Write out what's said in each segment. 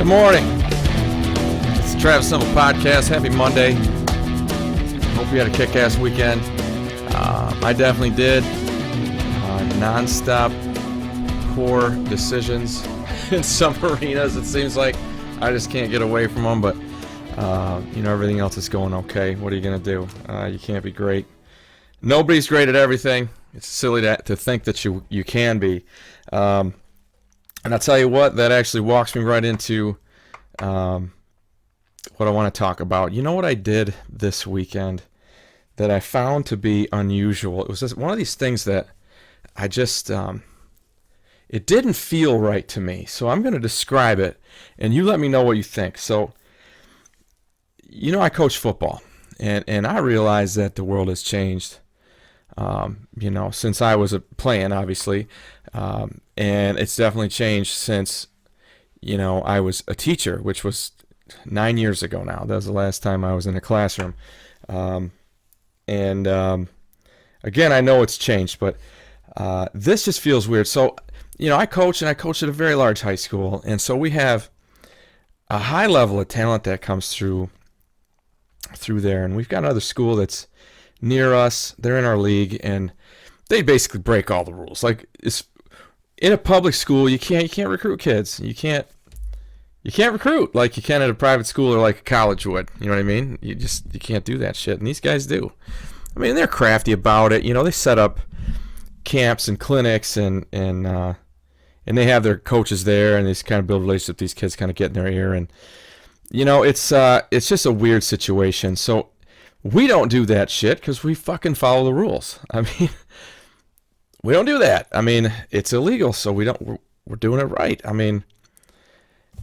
Good morning. It's the Travis Simple Podcast. Happy Monday. Hope you had a kick-ass weekend. I definitely did. Non-stop poor decisions in some arenas. It seems like I just can't get away from them, but everything else is going okay. What are you going to do? You can't be great. Nobody's great at everything. It's silly to think that you can be. And I'll tell you what, that actually walks me right into what I want to talk about. You know what I did this weekend that I found to be unusual? It was just one of these things that I just, it didn't feel right to me. So I'm going to describe it, and you let me know what you think. So, I coach football, and I realize that the world has changed, since I was playing, obviously. And it's definitely changed since, I was a teacher, which was 9 years ago now. That was the last time I was in a classroom. Again, I know it's changed, but this just feels weird. So, I coach at a very large high school, and so we have a high level of talent that comes through there, and we've got another school that's near us. They're in our league, and they basically break all the rules. Like, it's in a public school, you can't recruit kids. You can't recruit like you can at a private school or like a college would. You know what I mean? You can't do that shit, and these guys do. I mean, they're crafty about it. They set up camps and clinics, and they have their coaches there, and they just kind of build relationships with these kids, kind of get in their ear, and it's just a weird situation. So we don't do that shit because we fucking follow the rules. I mean, we don't do that. I mean, it's illegal, so we're doing it right. I mean,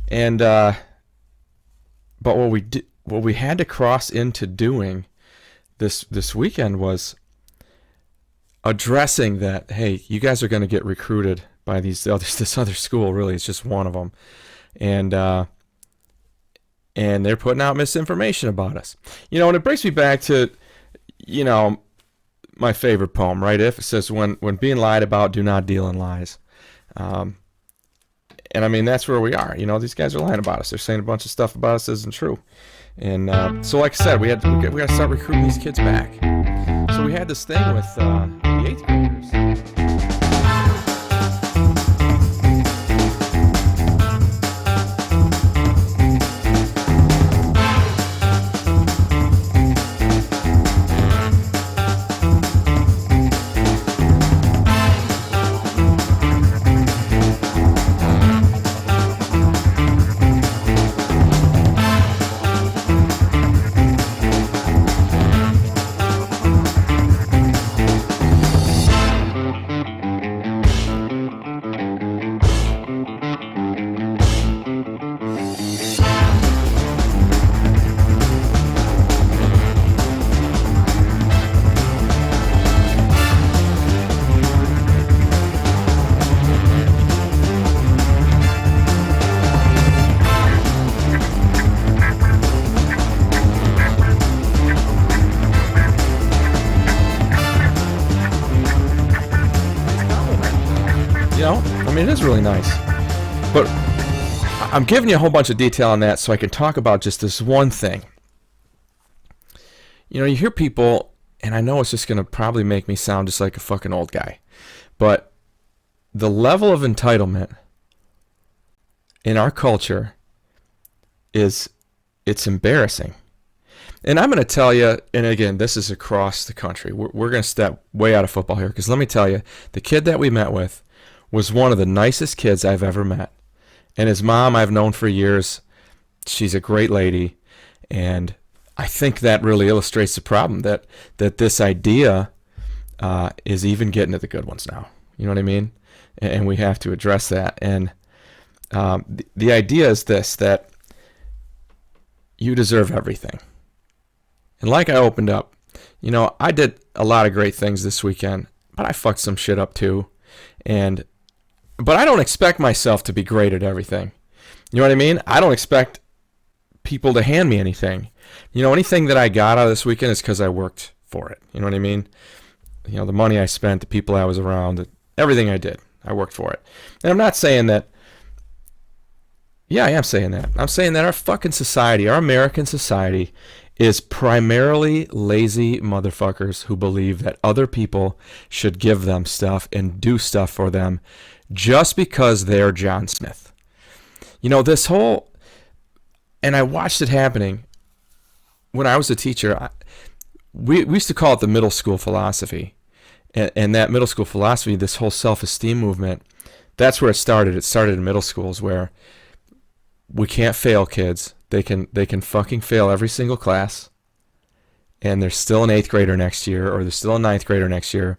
and but what we had to cross into doing this weekend was addressing that. Hey, you guys are going to get recruited by this other school. Really, it's just one of them, and they're putting out misinformation about us. And it brings me back to, my favorite poem, right? If it says, when being lied about, do not deal in lies. And I mean, that's where we are. These guys are lying about us. They're saying a bunch of stuff about us that isn't true. And so, like I said, we got to start recruiting these kids back. So we had this thing with the 8th graders. It is really nice, but I'm giving you a whole bunch of detail on that so I can talk about just this one thing. You hear people, and I know it's just going to probably make me sound just like a fucking old guy, but the level of entitlement in our culture it's embarrassing. And I'm going to tell you, and again, this is across the country. We're going to step way out of football here, because let me tell you, the kid that we met with was one of the nicest kids I've ever met. And his mom I've known for years. She's a great lady. And I think that really illustrates the problem, that this idea is even getting to the good ones now. You know what I mean? And we have to address that. And the idea is this, that you deserve everything. And like I opened up, I did a lot of great things this weekend, but I fucked some shit up too. But I don't expect myself to be great at everything. You know what I mean? I don't expect people to hand me anything. Anything that I got out of this weekend is because I worked for it. You know what I mean? The money I spent, the people I was around, everything I did, I worked for it. And I'm not saying that, Yeah, I am saying that. I'm saying that our fucking society, our American society, is primarily lazy motherfuckers who believe that other people should give them stuff and do stuff for them just because they're John Smith. You know, this whole, and I watched it happening when I was a teacher. We used to call it the middle school philosophy. And that middle school philosophy, this whole self-esteem movement, that's where it started. It started in middle schools where we can't fail kids. They can fucking fail every single class, and they're still an 8th grader next year, or they're still a 9th grader next year.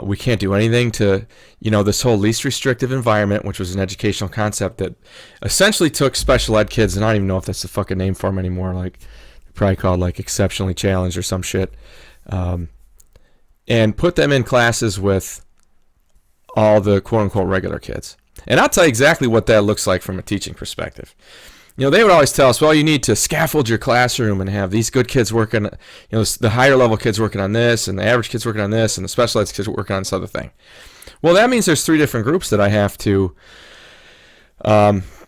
We can't do anything to, this whole least restrictive environment, which was an educational concept that essentially took special ed kids, and I don't even know if that's the fucking name for them anymore, like probably called like exceptionally challenged or some shit, and put them in classes with all the quote-unquote regular kids. And I'll tell you exactly what that looks like from a teaching perspective. They would always tell us, well, you need to scaffold your classroom and have these good kids working, the higher level kids working on this, and the average kids working on this, and the special ed kids working on this other thing. Well, that means there's 3 different groups that I have to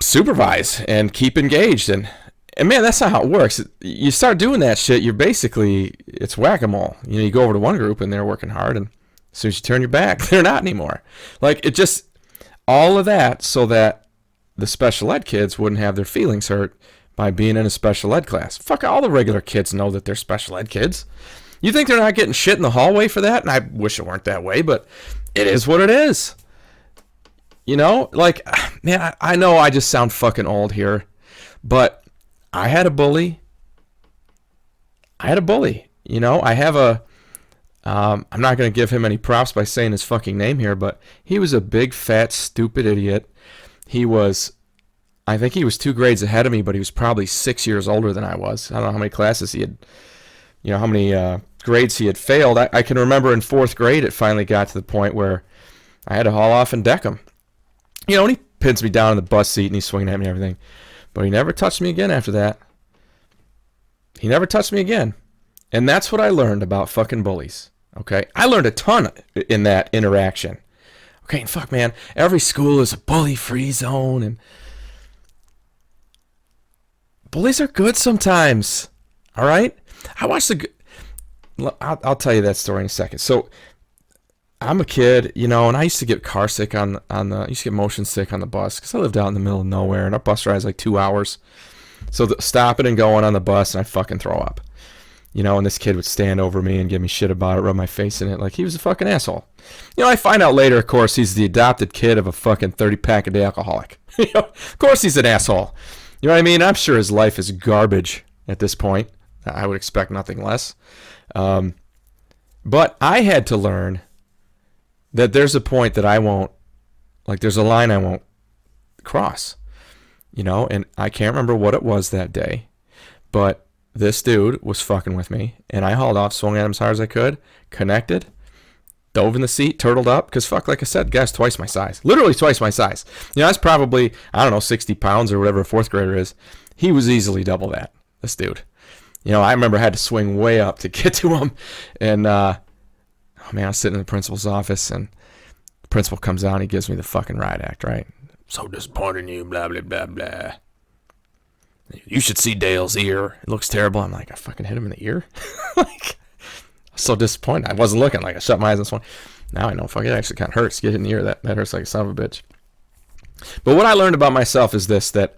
supervise and keep engaged. And man, that's not how it works. You start doing that shit, it's whack-a-mole. You go over to one group and they're working hard, and as soon as you turn your back, they're not anymore. Like, it just, all of that so that the special ed kids wouldn't have their feelings hurt by being in a special ed class. Fuck, all the regular kids know that they're special ed kids. You think they're not getting shit in the hallway for that? And I wish it weren't that way, but it is what it is. Like, man, I know I just sound fucking old here, but I had a bully. I have I'm not going to give him any props by saying his fucking name here, but he was a big, fat, stupid idiot. I think he was 2 grades ahead of me, but he was probably 6 years older than I was. I don't know how many classes he had, how many grades he had failed. I can remember in 4th grade, it finally got to the point where I had to haul off and deck him. And he pins me down in the bus seat and he's swinging at me and everything. But he never touched me again after that. He never touched me again. And that's what I learned about fucking bullies. Okay? I learned a ton in that interaction. Okay, and fuck, man, every school is a bully-free zone, and bullies are good sometimes, all right? I'll tell you that story in a second. So, I'm a kid, and I used to get car sick I used to get motion sick on the bus, because I lived out in the middle of nowhere, and our bus ride is like 2 hours. So, stopping and going on the bus, and I'd fucking throw up. And this kid would stand over me and give me shit about it, rub my face in it like he was a fucking asshole. I find out later, of course, he's the adopted kid of a fucking 30-pack-a-day alcoholic. Of course he's an asshole. You know what I mean? I'm sure his life is garbage at this point. I would expect nothing less. But I had to learn that there's a point that I won't, there's a line I won't cross. And I can't remember what it was that day, but this dude was fucking with me, and I hauled off, swung at him as hard as I could, connected, dove in the seat, turtled up, because fuck, like I said, guy's twice my size. Literally twice my size. That's probably, 60 pounds or whatever a 4th grader is. He was easily double that, this dude. I remember I had to swing way up to get to him, and, I was sitting in the principal's office, and the principal comes out and he gives me the fucking riot act, right? So disappointed in you, blah, blah, blah, blah. You should see Dale's ear. It looks terrible. I'm like, I fucking hit him in the ear? I was so disappointed. I wasn't looking. I shut my eyes and swung. Now I know, fuck, it actually kind of hurts. Get hit in the ear. That hurts like a son of a bitch. But what I learned about myself is this, that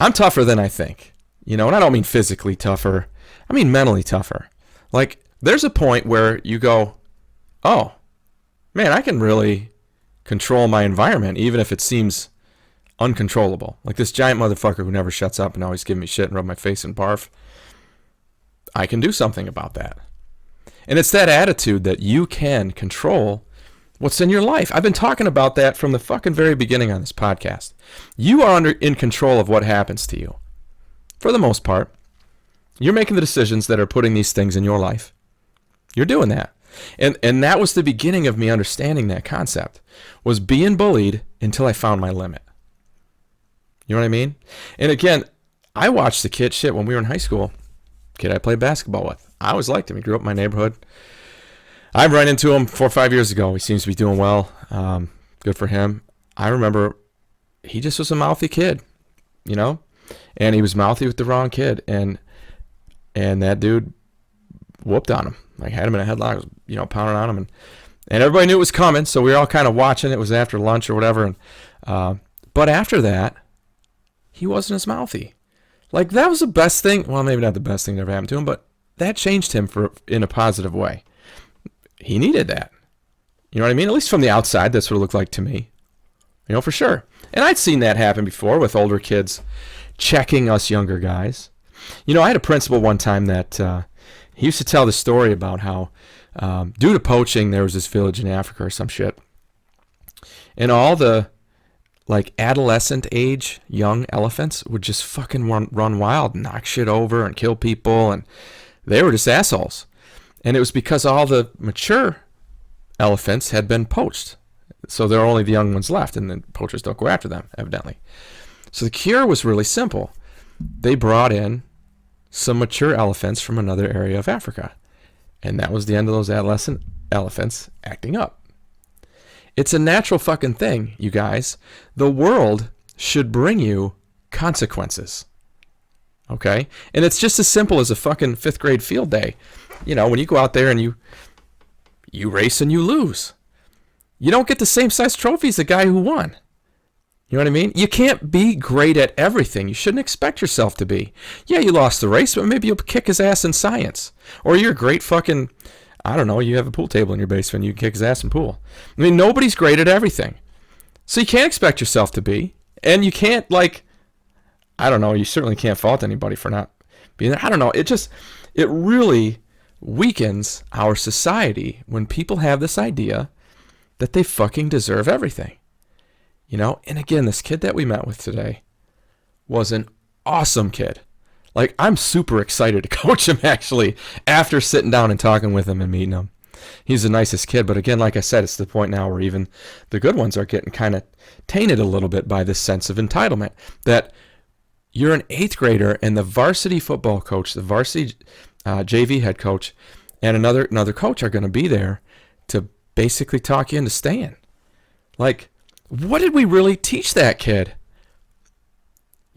I'm tougher than I think. And I don't mean physically tougher. I mean mentally tougher. Like, there's a point where you go, oh, man, I can really control my environment, even if it seems uncontrollable. Like this giant motherfucker who never shuts up and always give me shit and rub my face and barf. I can do something about that. And it's that attitude that you can control what's in your life. I've been talking about that from the fucking very beginning on this podcast. You are in control of what happens to you. For the most part. You're making the decisions that are putting these things in your life. You're doing that. And that was the beginning of me understanding that concept. Was being bullied until I found my limit. You know what I mean? And again, I watched the kid shit when we were in high school. Kid I played basketball with. I always liked him. He grew up in my neighborhood. I ran into him 4 or 5 years ago. He seems to be doing well. Good for him. I remember he just was a mouthy kid, and he was mouthy with the wrong kid, and that dude whooped on him, like had him in a headlock, pounding on him, and everybody knew it was coming, so we were all kind of watching. It was after lunch or whatever, and but after that, he wasn't as mouthy. Like, that was the best thing. Well, maybe not the best thing that ever happened to him, but that changed him in a positive way. He needed that. You know what I mean? At least from the outside, that's what it looked like to me. For sure. And I'd seen that happen before with older kids checking us younger guys. I had a principal one time that he used to tell the story about how, due to poaching, there was this village in Africa or some shit. And all the adolescent age young elephants would just fucking run wild and knock shit over and kill people, and they were just assholes. And it was because all the mature elephants had been poached, so there are only the young ones left, and the poachers don't go after them, evidently. So the cure was really simple. They brought in some mature elephants from another area of Africa, and that was the end of those adolescent elephants acting up. It's a natural fucking thing, you guys. The world should bring you consequences. Okay? And it's just as simple as a fucking 5th grade field day. When you go out there and you race and you lose. You don't get the same size trophy as the guy who won. You know what I mean? You can't be great at everything. You shouldn't expect yourself to be. Yeah, you lost the race, but maybe you'll kick his ass in science. Or you're a great fucking... I don't know, you have a pool table in your basement, you kick his ass in pool. I mean, nobody's great at everything. So you can't expect yourself to be. And you can't, I don't know, you certainly can't fault anybody for not being there. I don't know, it really weakens our society when people have this idea that they fucking deserve everything. And again, this kid that we met with today was an awesome kid. I'm super excited to coach him, actually, after sitting down and talking with him and meeting him. He's the nicest kid, but again, like I said, it's the point now where even the good ones are getting kind of tainted a little bit by this sense of entitlement, that you're an 8th grader and the varsity football coach, the varsity JV head coach, and another coach are going to be there to basically talk you into staying. What did we really teach that kid?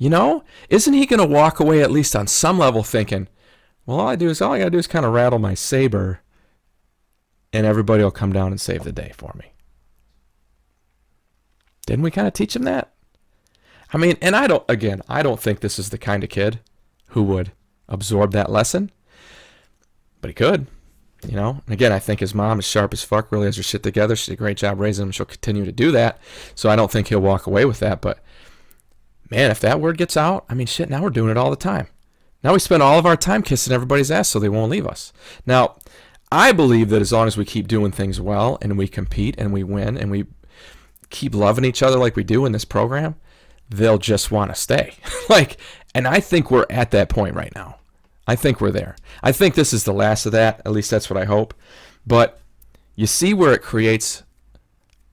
Isn't he going to walk away at least on some level thinking, well, all I got to do is kind of rattle my saber and everybody will come down and save the day for me? Didn't we kind of teach him that? I mean, and I don't think this is the kind of kid who would absorb that lesson, but he could, And again, I think his mom is sharp as fuck, really has her shit together. She did a great job raising him. She'll continue to do that. So I don't think he'll walk away with that, but man, if that word gets out, I mean, shit, now we're doing it all the time. Now we spend all of our time kissing everybody's ass so they won't leave us. Now, I believe that as long as we keep doing things well and we compete and we win and we keep loving each other like we do in this program, they'll just want to stay. And I think we're at that point right now. I think we're there. I think this is the last of that. At least that's what I hope. But you see where it creates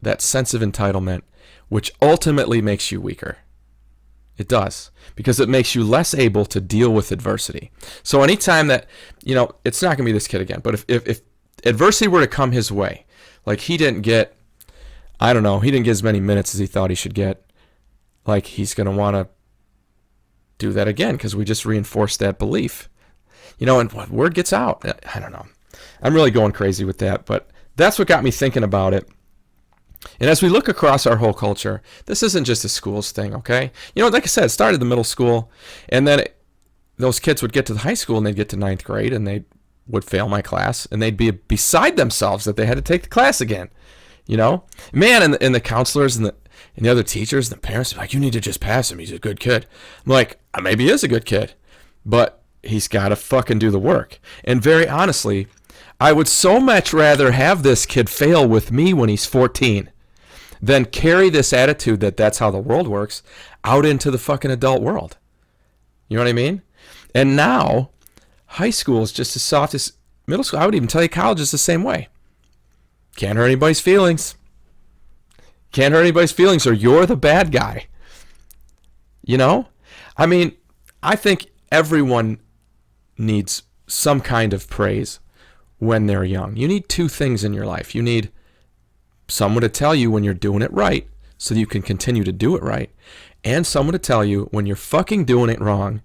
that sense of entitlement, which ultimately makes you weaker. It does, because it makes you less able to deal with adversity. So anytime that, it's not going to be this kid again, but if adversity were to come his way, he didn't get, he didn't get as many minutes as he thought he should get, he's going to want to do that again because we just reinforced that belief. And what word gets out, I don't know. I'm really going crazy with that, but that's what got me thinking about it. And as we look across our whole culture, this isn't just a schools thing, okay? Like I said, it started in the middle school, and then those kids would get to the high school, and they'd get to 9th grade, and they would fail my class, and they'd be beside themselves that they had to take the class again, Man, and the counselors and the other teachers and the parents are like, you need to just pass him. He's a good kid. I'm like, maybe he is a good kid, but he's got to fucking do the work. And very honestly, I would so much rather have this kid fail with me when he's 14 than carry this attitude that that's how the world works out into the fucking adult world. You know what I mean? And now, high school is just as soft as middle school. I would even tell you college is the same way. Can't hurt anybody's feelings. Can't hurt anybody's feelings or you're the bad guy. I mean, I think everyone needs some kind of praise when they're young. You need 2 things in your life. You need someone to tell you when you're doing it right, so that you can continue to do it right, and someone to tell you when you're fucking doing it wrong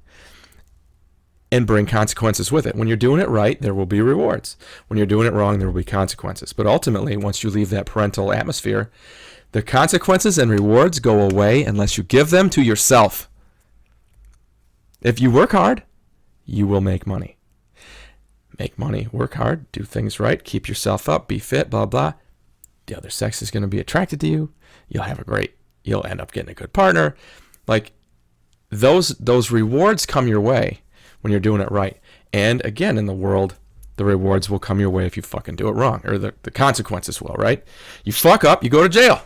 and bring consequences with it. When you're doing it right, there will be rewards. When you're doing it wrong, there will be consequences. But ultimately, once you leave that parental atmosphere, the consequences and rewards go away unless you give them to yourself. If you work hard, you will make money. Make money, work hard, do things right, keep yourself up, be fit, blah, blah. The other sex is going to be attracted to you. You'll end up getting a good partner. Like, those rewards come your way when you're doing it right. And again, in the world, the rewards will come your way if you fucking do it wrong, or the consequences will, right? You fuck up, you go to jail.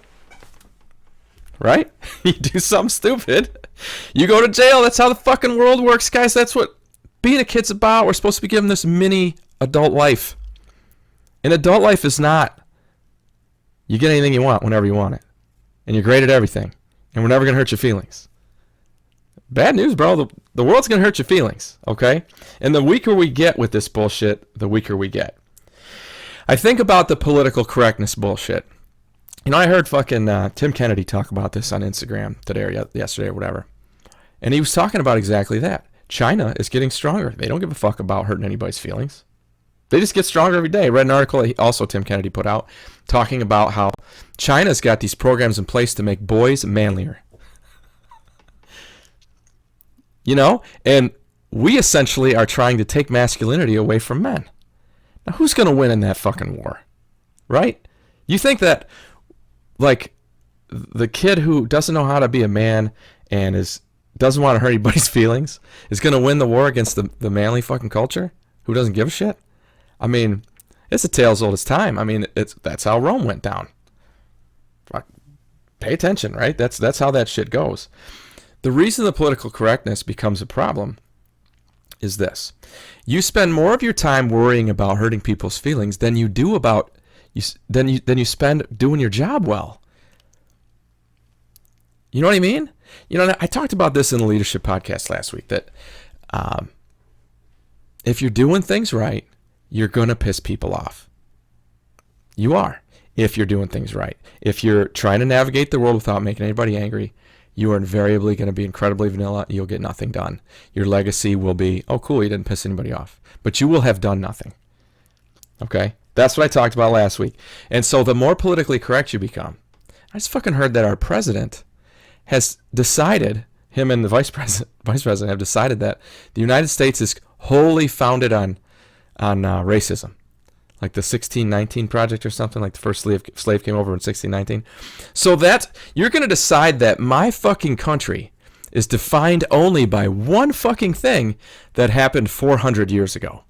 Right? You do something stupid, you go to jail. That's how the fucking world works, guys. That's what being a kid's about. We're supposed to be given this mini adult life. And adult life is not, you get anything you want whenever you want it. And you're great at everything. And we're never going to hurt your feelings. Bad news, bro. The world's going to hurt your feelings, okay? And the weaker we get with this bullshit, the weaker we get. I think about the political correctness bullshit. You know, I heard fucking Tim Kennedy talk about this on Instagram today or yesterday or whatever. And he was talking about exactly that. China is getting stronger. They don't give a fuck about hurting anybody's feelings. They just get stronger every day. I read an article also Tim Kennedy put out talking about how China's got these programs in place to make boys manlier. You know? And we essentially are trying to take masculinity away from men. Now, who's going to win in that fucking war? Right? You think that, like, the kid who doesn't know how to be a man and doesn't want to hurt anybody's feelings is going to win the war against the manly fucking culture who doesn't give a shit? I mean, it's a tale as old as time. I mean, that's how Rome went down. Fuck, pay attention, right? That's how that shit goes. The reason the political correctness becomes a problem is this. You spend more of your time worrying about hurting people's feelings than you do about than you spend doing your job well. You know what I mean? You know, I talked about this in the leadership podcast last week, that if you're doing things right, you're going to piss people off. You are, if you're doing things right. If you're trying to navigate the world without making anybody angry, you are invariably going to be incredibly vanilla. You'll get nothing done. Your legacy will be, oh, cool, you didn't piss anybody off. But you will have done nothing. Okay? That's what I talked about last week. And so the more politically correct you become, I just fucking heard that our president has decided, him and the vice president have decided that the United States is wholly founded on racism. Like the 1619 Project or something, like the first slave came over in 1619. So that you're going to decide that my fucking country is defined only by one fucking thing that happened 400 years ago.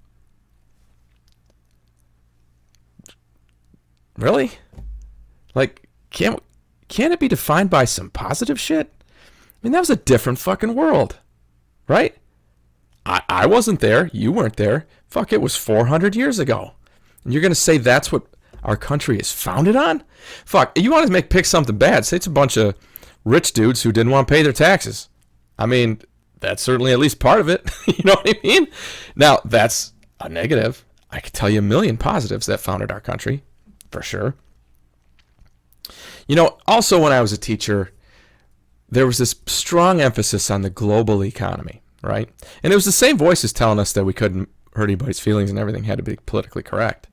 Really? Like, can't it be defined by some positive shit? I mean, that was a different fucking world, right? I wasn't there. You weren't there. Fuck, it was 400 years ago. And you're going to say that's what our country is founded on? Fuck, you want to pick something bad, say it's a bunch of rich dudes who didn't want to pay their taxes. I mean, that's certainly at least part of it. You know what I mean? Now, that's a negative. I could tell you a million positives that founded our country, for sure. You know, also when I was a teacher, there was this strong emphasis on the global economy, right? And it was the same voices telling us that we couldn't hurt anybody's feelings and everything had to be politically correct.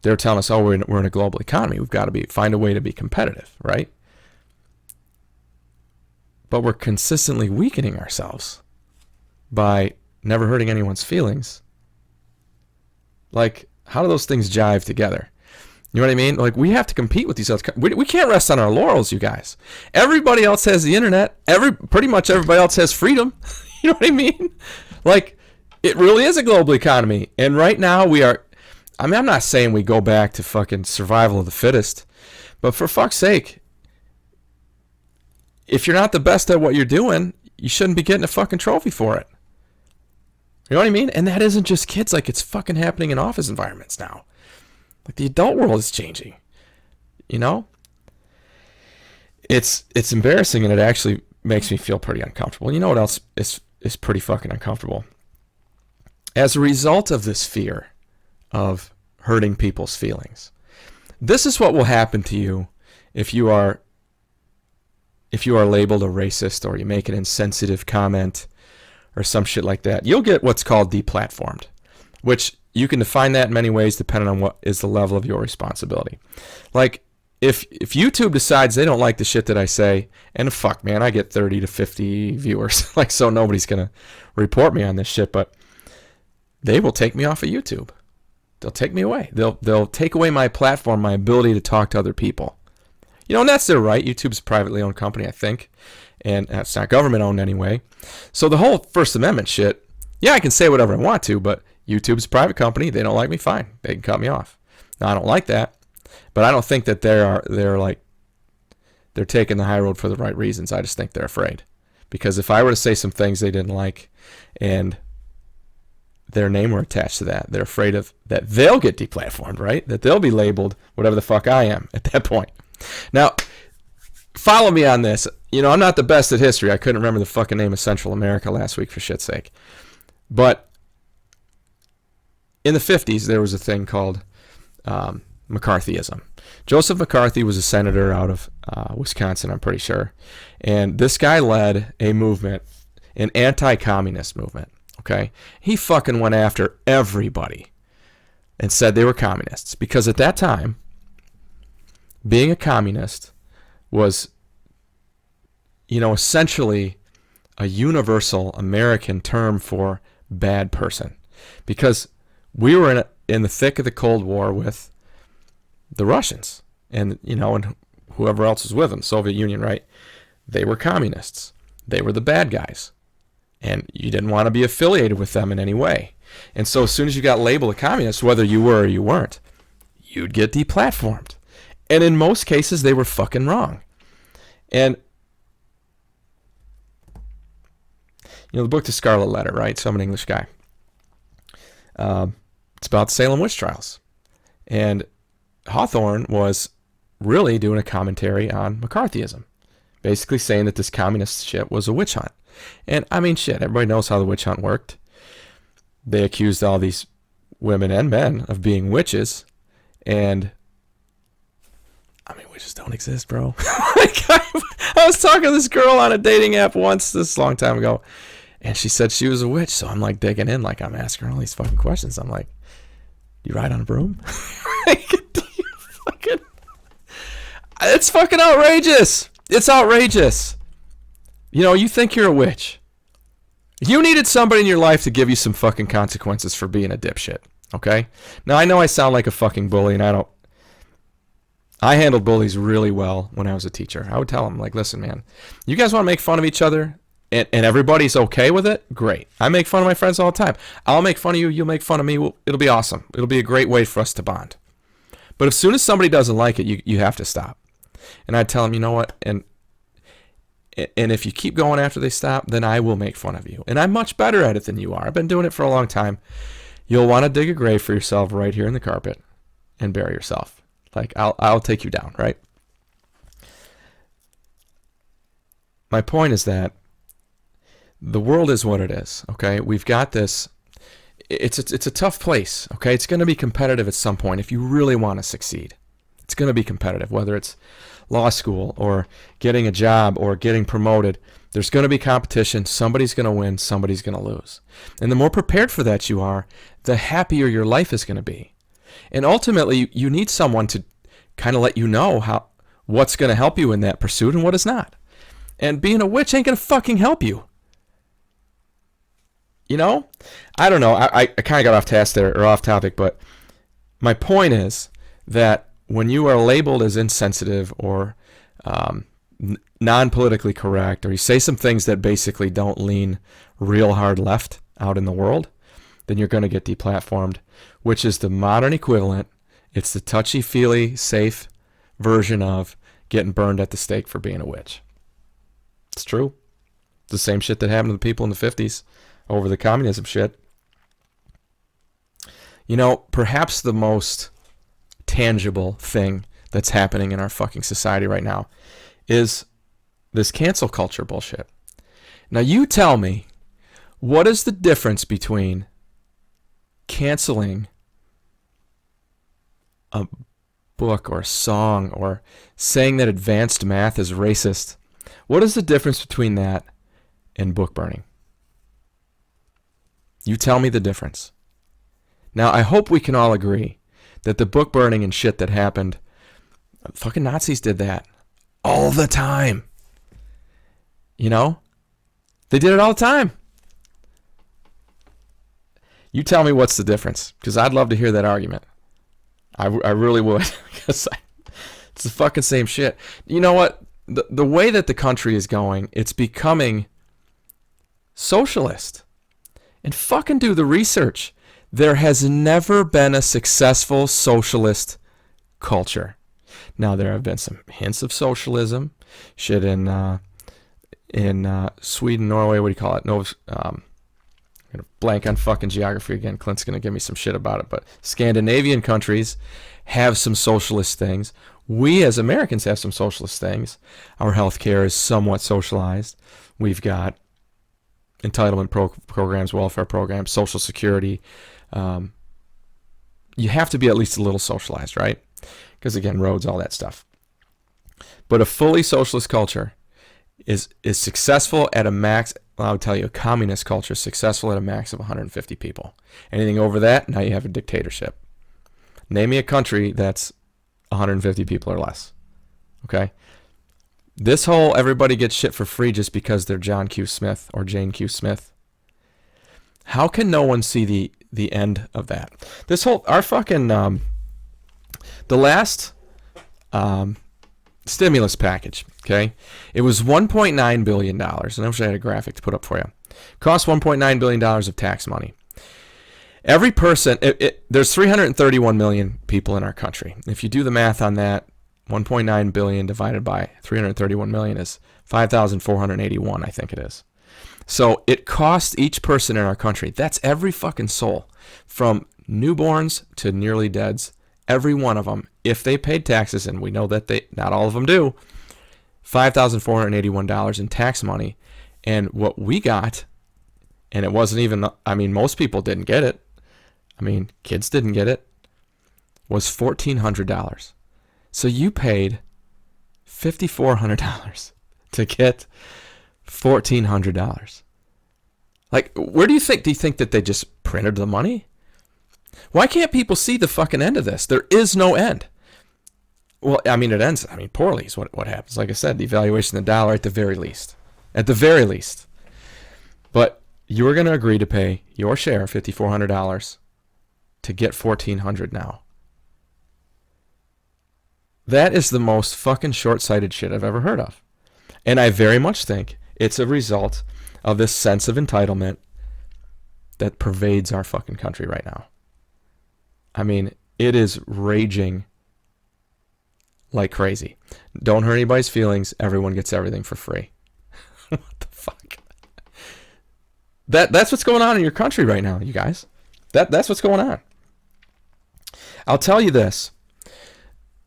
They were telling us, oh, we're in a global economy. We've got to find a way to be competitive, right? But we're consistently weakening ourselves by never hurting anyone's feelings. Like, how do those things jive together? You know what I mean? Like, we have to compete with these other we can't rest on our laurels, you guys. Everybody else has the internet. Pretty much everybody else has freedom. You know what I mean? Like, it really is a global economy. And right now we are, I mean, I'm not saying we go back to fucking survival of the fittest, but for fuck's sake, if you're not the best at what you're doing, you shouldn't be getting a fucking trophy for it. You know what I mean? And that isn't just kids. Like, it's fucking happening in office environments now. Like, the adult world is changing. You know? It's embarrassing, and it actually makes me feel pretty uncomfortable. You know what else is pretty fucking uncomfortable? As a result of this fear of hurting people's feelings, this is what will happen to you if you are if you are labeled a racist or you make an insensitive comment or some shit like that, you'll get what's called deplatformed, which you can define that in many ways depending on what is the level of your responsibility. Like, if YouTube decides they don't like the shit that I say, and fuck, man, I get 30 to 50 viewers, like, so nobody's going to report me on this shit, but they will take me off of YouTube. They'll take me away. They'll take away my platform, my ability to talk to other people. You know, and that's their right. YouTube's a privately owned company, I think, and it's not government owned anyway. So the whole First Amendment shit, yeah, I can say whatever I want to, but YouTube's a private company. They don't like me, fine. They can cut me off. Now, I don't like that, but I don't think that they're taking the high road for the right reasons. I just think they're afraid. Because if I were to say some things they didn't like and their name were attached to that, they're afraid of that they'll get deplatformed, right? That they'll be labeled whatever the fuck I am at that point. Now, follow me on this. You know, I'm not the best at history. I couldn't remember the fucking name of Central America last week, for shit's sake. But in the 50s, there was a thing called McCarthyism. Joseph McCarthy was a senator out of Wisconsin, I'm pretty sure. And this guy led a movement, an anti-communist movement, okay? He fucking went after everybody and said they were communists. Because at that time, being a communist was, you know, essentially a universal American term for bad person. Because we were in the thick of the Cold War with the Russians and, you know, and whoever else was with them, Soviet Union, right? They were communists. They were the bad guys. And you didn't want to be affiliated with them in any way. And so as soon as you got labeled a communist, whether you were or you weren't, you'd get deplatformed. And in most cases, they were fucking wrong. And, you know, the book, The Scarlet Letter, right? So I'm an English guy. It's about the Salem witch trials. And Hawthorne was really doing a commentary on McCarthyism, basically saying that this communist shit was a witch hunt. And, I mean, shit, everybody knows how the witch hunt worked. They accused all these women and men of being witches, and I mean, witches don't exist, bro. I was talking to this girl on a dating app once, this long time ago, and she said she was a witch, so I'm like digging in, like I'm asking her all these fucking questions. I'm like, you ride on a broom? It's fucking outrageous. It's outrageous. You know, you think you're a witch. You needed somebody in your life to give you some fucking consequences for being a dipshit, okay? Now, I know I sound like a fucking bully, and I handled bullies really well when I was a teacher. I would tell them, like, listen, man, you guys want to make fun of each other and everybody's okay with it? Great. I make fun of my friends all the time. I'll make fun of you. You'll make fun of me. It'll be awesome. It'll be a great way for us to bond. But as soon as somebody doesn't like it, you have to stop. And I'd tell them, you know what? And if you keep going after they stop, then I will make fun of you. And I'm much better at it than you are. I've been doing it for a long time. You'll want to dig a grave for yourself right here in the carpet and bury yourself. Like, I'll take you down, right? My point is that the world is what it is, okay? We've got this. It's a tough place, okay? It's going to be competitive at some point if you really want to succeed. It's going to be competitive, whether it's law school or getting a job or getting promoted. There's going to be competition. Somebody's going to win. Somebody's going to lose. And the more prepared for that you are, the happier your life is going to be. And ultimately, you need someone to kind of let you know what's going to help you in that pursuit and what is not. And being a witch ain't going to fucking help you. You know? I don't know. I kind of got off task there, or off topic, but my point is that when you are labeled as insensitive or non-politically correct, or you say some things that basically don't lean real hard left out in the world, then you're going to get deplatformed, which is the modern equivalent. It's the touchy-feely, safe version of getting burned at the stake for being a witch. It's true. It's the same shit that happened to the people in the 50s over the communism shit. You know, perhaps the most tangible thing that's happening in our fucking society right now is this cancel culture bullshit. Now, you tell me, what is the difference between canceling a book or a song or saying that advanced math is racist What is the difference between that and book burning? You tell me the difference. Now, I hope we can all agree that the book burning and shit that happened, fucking Nazis did that all the time. You know? They did it all the time. You tell me what's the difference, because I'd love to hear that argument. I really would, because it's the fucking same shit. You know what? The way that the country is going, it's becoming socialist. And fucking do the research. There has never been a successful socialist culture. Now, there have been some hints of socialism. Shit in Sweden, Norway, what do you call it? No, I'm going to blank on fucking geography again. Clint's going to give me some shit about it. But Scandinavian countries have some socialist things. We as Americans have some socialist things. Our healthcare is somewhat socialized. We've got entitlement programs, welfare programs, Social Security. You have to be at least a little socialized, right? Because again, roads, all that stuff. But a fully socialist culture is successful at a max. Well, I would tell you, a communist culture is successful at a max of 150 people. Anything over that, now you have a dictatorship. Name me a country that's 150 people or less. Okay? This whole everybody gets shit for free just because they're John Q. Smith or Jane Q. Smith. How can no one see the end of that? This whole, our fucking, the last stimulus package, okay? It was $1.9 billion, and I wish I had a graphic to put up for you. Cost $1.9 billion of tax money. Every person, there's 331 million people in our country. If you do the math on that, 1.9 billion divided by 331 million is 5,481, I think it is. So it costs each person in our country, that's every fucking soul, from newborns to nearly deads, every one of them, if they paid taxes, and we know that not all of them do, $5,481 in tax money. And what we got, and it wasn't even, I mean, most people didn't get it. I mean, kids didn't get it, was $1,400. So you paid $5,400 to get $1,400. Like, where do you think that they just printed the money? Why can't people see the fucking end of this? There is no end. Well, I mean, it ends, poorly is what happens. Like I said, devaluation of the dollar at the very least. At the very least. But you're going to agree to pay your share, $5,400, to get $1,400 now. That is the most fucking short-sighted shit I've ever heard of. And I very much think it's a result of this sense of entitlement that pervades our fucking country right now. I mean, it is raging like crazy. Don't hurt anybody's feelings. Everyone gets everything for free. What the fuck? That's what's going on in your country right now, you guys. That's what's going on. I'll tell you this.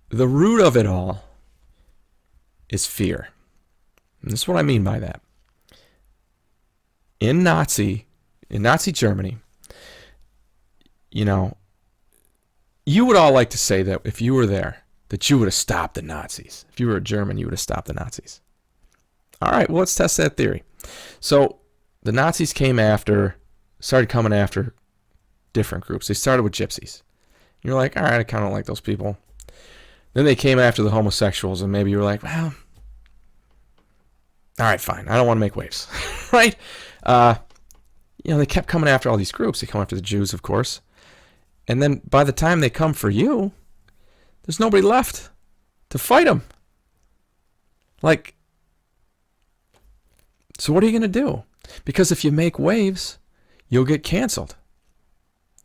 The root of it all is fear. And this is what I mean by that. In Nazi Germany, you know, you would all like to say that if you were there, that you would have stopped the Nazis. If you were a German, you would have stopped the Nazis. All right, well, let's test that theory. So the Nazis started coming after different groups. They started with gypsies. You're like, all right, I kind of don't like those people. Then they came after the homosexuals, and maybe you were like, well, all right, fine. I don't want to make waves, right? They kept coming after all these groups. They come after the Jews, of course. And then by the time they come for you, there's nobody left to fight them. Like, so what are you going to do? Because if you make waves, you'll get canceled,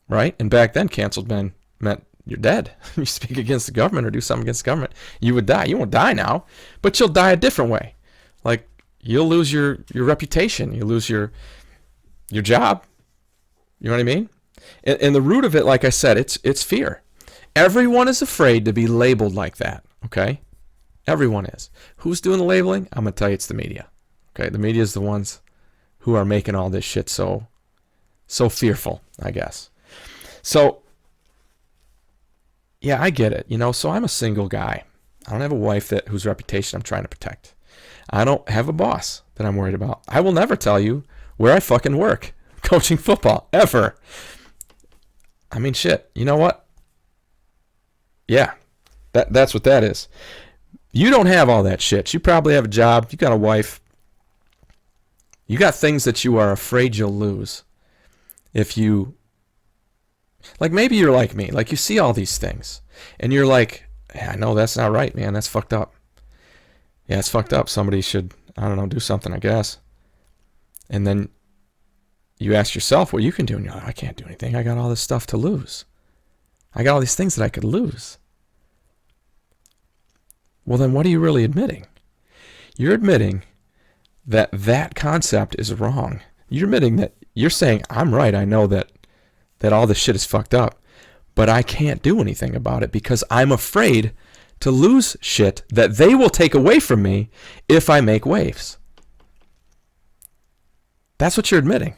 right? And back then, canceled meant you're dead. You speak against the government or do something against the government, you would die. You won't die now, but you'll die a different way. Like, you'll lose your reputation. You lose your job. You know what I mean? And the root of it, like I said, it's fear. Everyone is afraid to be labeled like that, okay? Everyone is. Who's doing the labeling? I'm going to tell you it's the media. Okay, the media is the ones who are making all this shit so fearful, I guess. So, yeah, I get it. So I'm a single guy. I don't have a wife whose reputation I'm trying to protect. I don't have a boss that I'm worried about. I will never tell you where I fucking work coaching football, ever. I mean, shit, you know what? Yeah, that's what that is. You don't have all that shit. You probably have a job. You got a wife. You got things that you are afraid you'll lose. If you, like, maybe you're like me. Like, you see all these things. And you're like, yeah, no, that's not right, man. That's fucked up. Yeah, it's fucked up. Somebody should, I don't know, do something, I guess. And then you ask yourself what you can do. And you're like, I can't do anything. I got all this stuff to lose. I got all these things that I could lose. Well, then what are you really admitting? You're admitting that that concept is wrong. You're admitting that you're saying, I'm right. I know that all this shit is fucked up, but I can't do anything about it because I'm afraid to lose shit that they will take away from me if I make waves. That's what you're admitting. I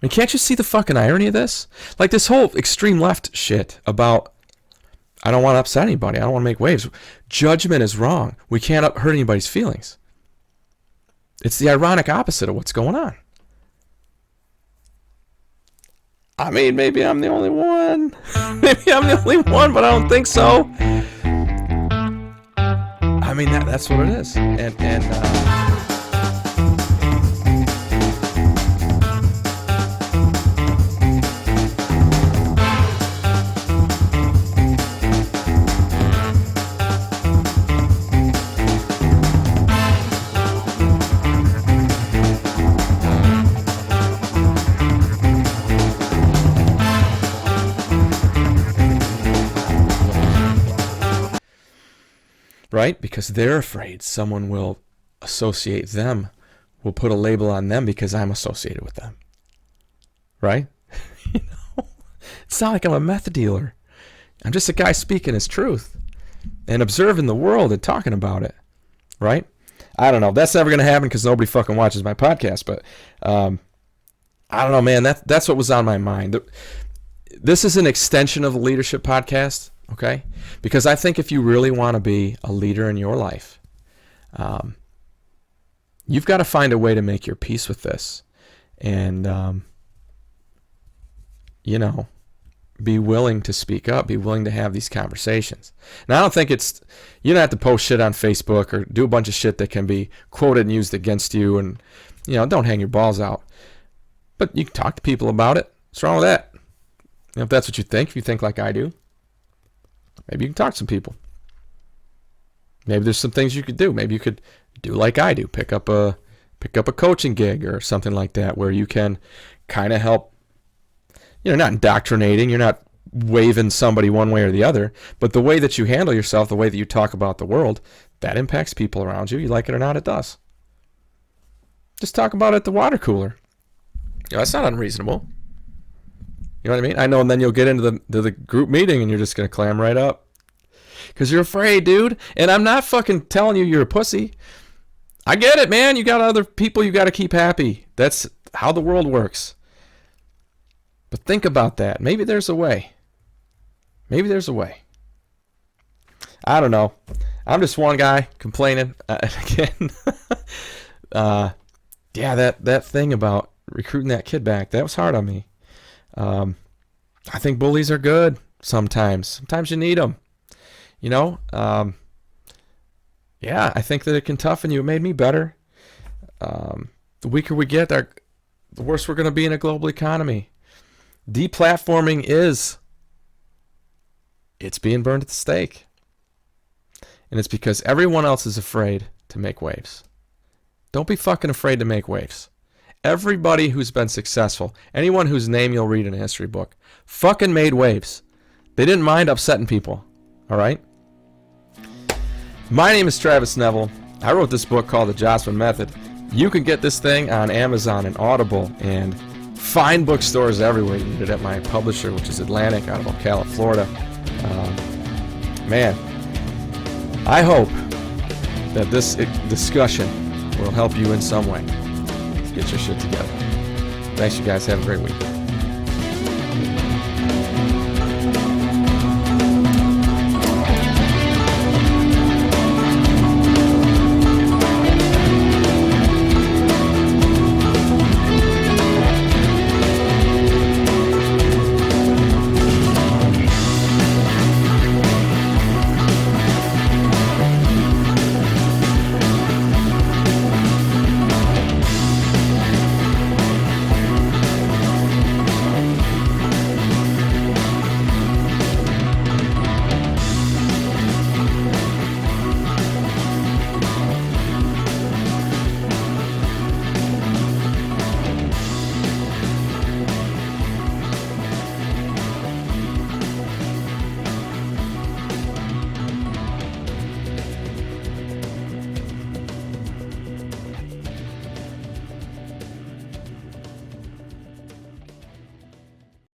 mean, can't you see the fucking irony of this? Like this whole extreme left shit about, I don't want to upset anybody. I don't want to make waves. Judgment is wrong. We can't hurt anybody's feelings. It's the ironic opposite of what's going on. I mean, maybe I'm the only one. Maybe I'm the only one, but I don't think so. I mean, that's what it is. Right? Because they're afraid someone will associate them, will put a label on them because I'm associated with them. Right? You know, it's not like I'm a meth dealer. I'm just a guy speaking his truth and observing the world and talking about it. Right? I don't know. That's never going to happen because nobody fucking watches my podcast. But I don't know, man. That's what was on my mind. This is an extension of the Leadership Podcast. Okay? Because I think if you really want to be a leader in your life, you've got to find a way to make your peace with this. And, you know, be willing to speak up, be willing to have these conversations. Now, I don't think you don't have to post shit on Facebook or do a bunch of shit that can be quoted and used against you. And, you know, don't hang your balls out. But you can talk to people about it. What's wrong with that? You know, if that's what you think, if you think like I do. Maybe you can talk to some people. Maybe there's some things you could do. Maybe you could do like I do, pick up a coaching gig or something like that where you can kind of help. You're not indoctrinating, you're not waving somebody one way or the other, but the way that you handle yourself, the way that you talk about the world, that impacts people around you. You like it or not, it does. Just talk about it at the water cooler. You know, that's not unreasonable. You know what I mean? I know, and then you'll get into the group meeting and you're just going to clam right up. Because you're afraid, dude. And I'm not fucking telling you you're a pussy. I get it, man. You got other people you got to keep happy. That's how the world works. But think about that. Maybe there's a way. Maybe there's a way. I don't know. I'm just one guy complaining. Again, yeah, that thing about recruiting that kid back, that was hard on me. I think bullies are good sometimes. Sometimes you need them. You know? Yeah, I think that it can toughen you. It made me better. The weaker we get, the worse we're going to be in a global economy. Deplatforming it's being burned at the stake. And it's because everyone else is afraid to make waves. Don't be fucking afraid to make waves. Everybody who's been successful, anyone whose name you'll read in a history book, fucking made waves. They didn't mind upsetting people. All right? My name is Travis Neville. I wrote this book called The Jossman Method. You can get this thing on Amazon and Audible and fine bookstores everywhere. You can get it at my publisher, which is Atlantic, out of Ocala, Florida. Man, I hope that this discussion will help you in some way. Get your shit together. Thanks, you guys. Have a great week.